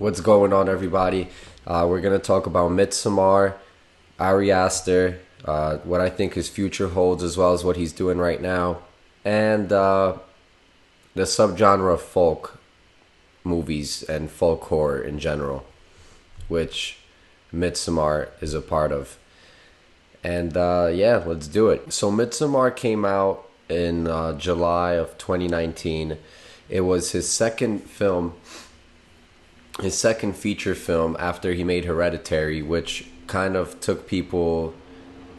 What's going on, everybody? We're going to talk about Midsommar, Ari Aster, what I think his future holds, as well as what he's doing right now, and the subgenre of folk movies and folk horror in general, which Midsommar is a part of. And yeah, let's do it. So Midsommar came out in July of 2019. It was his second feature film after he made Hereditary, which kind of took people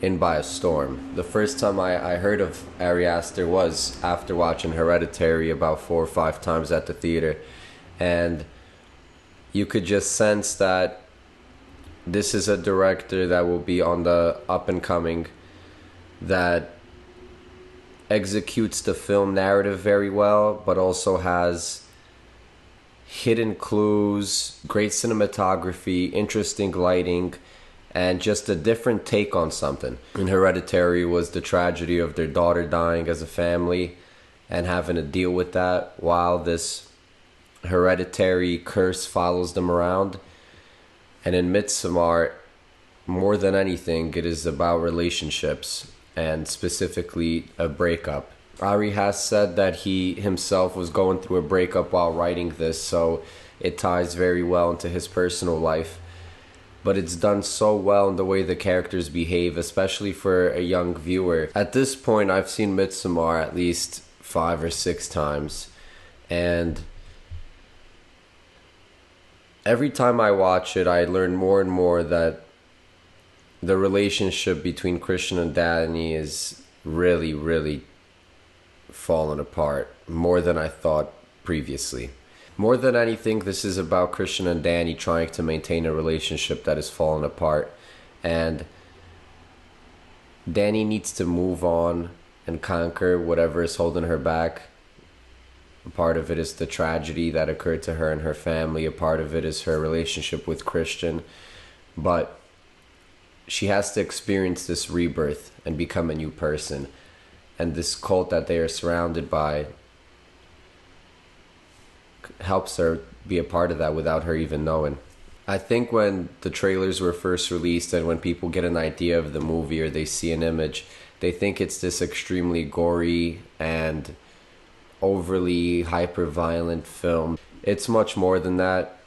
in by a storm. The first time I heard of Ari Aster was after watching Hereditary about 4 or 5 times at the theater. And you could just sense that this is a director that will be on the up and coming, that executes the film narrative very well, but also has hidden clues, great cinematography, interesting lighting, and just a different take on something. In Hereditary was the tragedy of their daughter dying as a family and having to deal with that while this hereditary curse follows them around. And in Midsommar, more than anything, it is about relationships, and specifically a breakup. Ari has said that he himself was going through a breakup while writing this, so it ties very well into his personal life. But it's done so well in the way the characters behave, especially for a young viewer. At this point, I've seen Midsommar at least 5 or 6 times, and every time I watch it, I learn more and more that the relationship between Christian and Danny is really, really fallen apart more than I thought previously. More than anything, this is about Christian and Danny trying to maintain a relationship that has fallen apart. And Danny needs to move on and conquer whatever is holding her back. A part of it is the tragedy that occurred to her and her family. A part of it is her relationship with Christian. But she has to experience this rebirth and become a new person. And this cult that they are surrounded by helps her be a part of that without her even knowing. I think when the trailers were first released and when people get an idea of the movie or they see an image, they think it's this extremely gory and overly hyper-violent film. It's much more than that.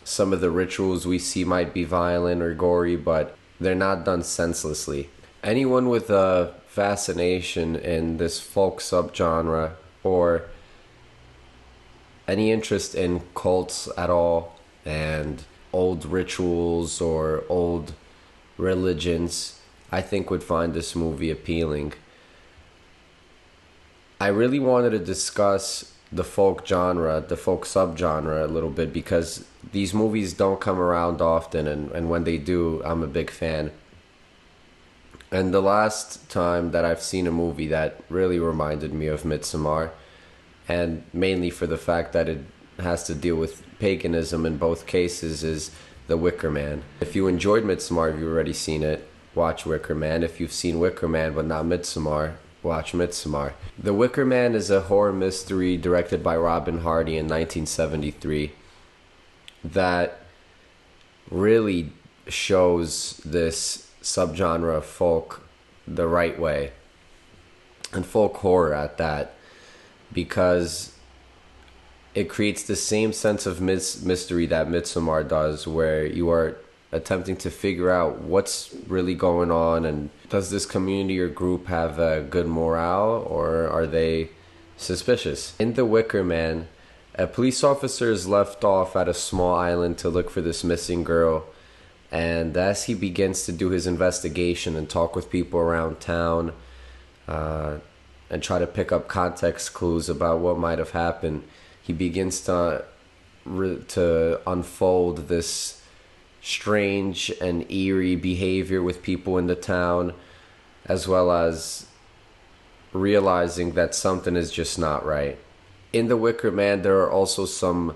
Some of the rituals we see might be violent or gory, but they're not done senselessly. Anyone with a fascination in this folk subgenre or any interest in cults at all and old rituals or old religions, I think would find this movie appealing. I really wanted to discuss the folk genre, the folk subgenre a little bit, because these movies don't come around often, and when they do, I'm a big fan. And the last time that I've seen a movie that really reminded me of Midsommar, and mainly for the fact that it has to deal with paganism in both cases, is The Wicker Man. If you enjoyed Midsommar, if you've already seen it, watch Wicker Man. If you've seen Wicker Man but not Midsommar, watch Midsommar. The Wicker Man is a horror mystery directed by Robin Hardy in 1973 that really shows this subgenre of folk the right way, and folk horror at that, because it creates the same sense of mystery that Midsommar does, where you are attempting to figure out what's really going on, and does this community or group have a good morale, or are they suspicious? In The Wicker Man, a police officer is left off at a small island to look for this missing girl, and as he begins to do his investigation and talk with people around town and try to pick up context clues about what might have happened, he begins to unfold this strange and eerie behavior with people in the town, as well as realizing that something is just not right. In The Wicker Man, there are also some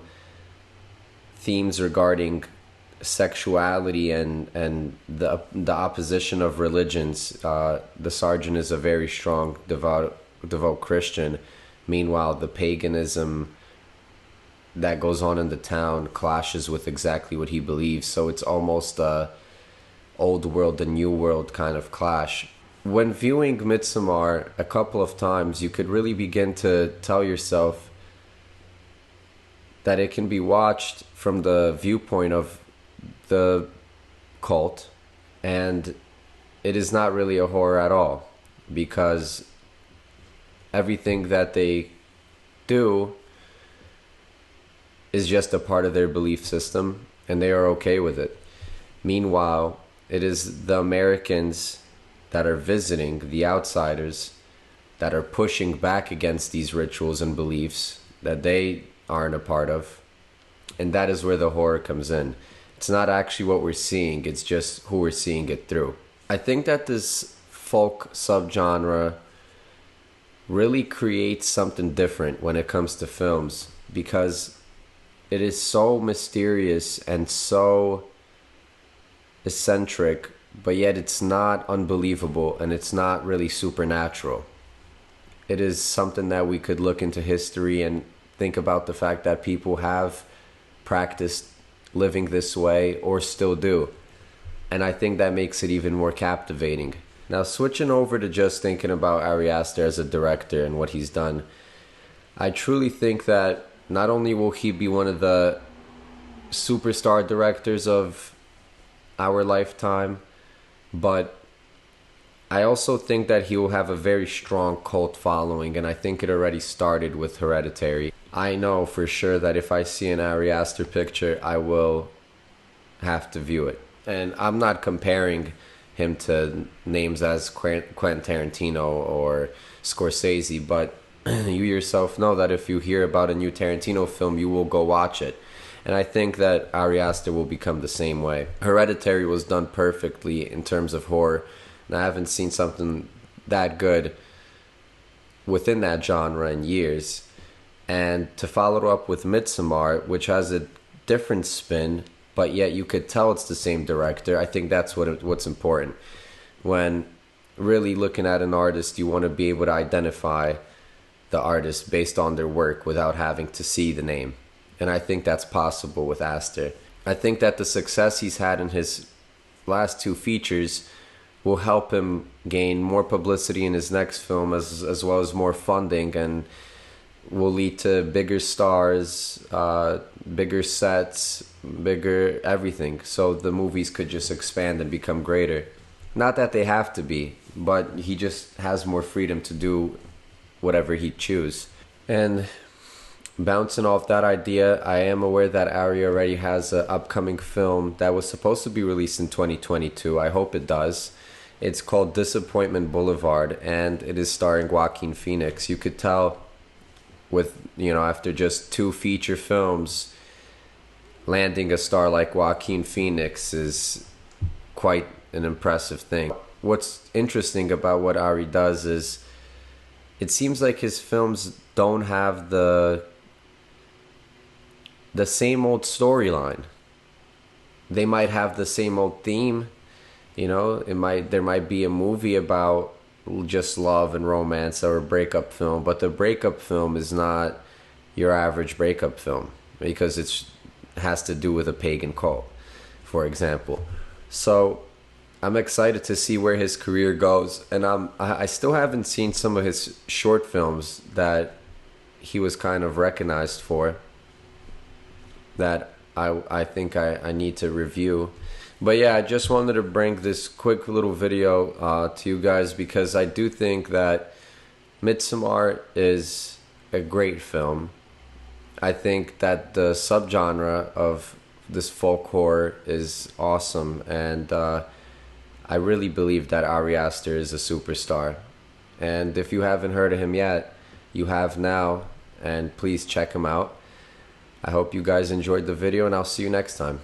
themes regarding sexuality and the opposition of religions. The sergeant is a very strong, devout Christian. Meanwhile, the paganism that goes on in the town clashes with exactly what he believes. So it's almost a old world and new world kind of clash. When viewing Midsommar a couple of times, you could really begin to tell yourself that it can be watched from the viewpoint of the cult, and it is not really a horror at all, because everything that they do is just a part of their belief system, and they are okay with it. Meanwhile, it is the Americans that are visiting, the outsiders, that are pushing back against these rituals and beliefs that they aren't a part of. And that is where the horror comes in. It's not actually what we're seeing, it's just who we're seeing it through. I think that this folk subgenre really creates something different when it comes to films, because it is so mysterious and so eccentric, but yet it's not unbelievable and it's not really supernatural. It is something that we could look into history and think about the fact that people have practiced living this way or still do. And I think that makes it even more captivating. Now, switching over to just thinking about Ari Aster as a director and what he's done, I truly think that not only will he be one of the superstar directors of our lifetime, but I also think that he will have a very strong cult following, and I think it already started with Hereditary. I know for sure that if I see an Ari Aster picture, I will have to view it. And I'm not comparing him to names as Quentin Tarantino or Scorsese, but you yourself know that if you hear about a new Tarantino film, you will go watch it. And I think that Ari Aster will become the same way. Hereditary was done perfectly in terms of horror, and I haven't seen something that good within that genre in years. And to follow it up with Midsommar, which has a different spin, but yet you could tell it's the same director, I think that's what's important. When really looking at an artist, you want to be able to identify the artist based on their work without having to see the name. And I think that's possible with Aster. I think that the success he's had in his last two features will help him gain more publicity in his next film, as well as more funding, and will lead to bigger stars, bigger sets, bigger everything. So the movies could just expand and become greater. Not that they have to be, but he just has more freedom to do whatever he chooses. And bouncing off that idea, I am aware that Ari already has an upcoming film that was supposed to be released in 2022. I hope it does. It's called Disappointment Boulevard, and it is starring Joaquin Phoenix. You could tell with, after just two feature films, landing a star like Joaquin Phoenix is quite an impressive thing. What's interesting about what Ari does is it seems like his films don't have the same old storyline. They might have the same old theme, there might be a movie about just love and romance or a breakup film, but the breakup film is not your average breakup film because it has to do with a pagan cult, for example. So I'm excited to see where his career goes, and I still haven't seen some of his short films that he was kind of recognized for that I think I need to review. But yeah, I just wanted to bring this quick little video to you guys, because I do think that Midsommar is a great film. I think that the subgenre of this folk horror is awesome, and I really believe that Ari Aster is a superstar. And if you haven't heard of him yet, you have now, and please check him out. I hope you guys enjoyed the video, and I'll see you next time.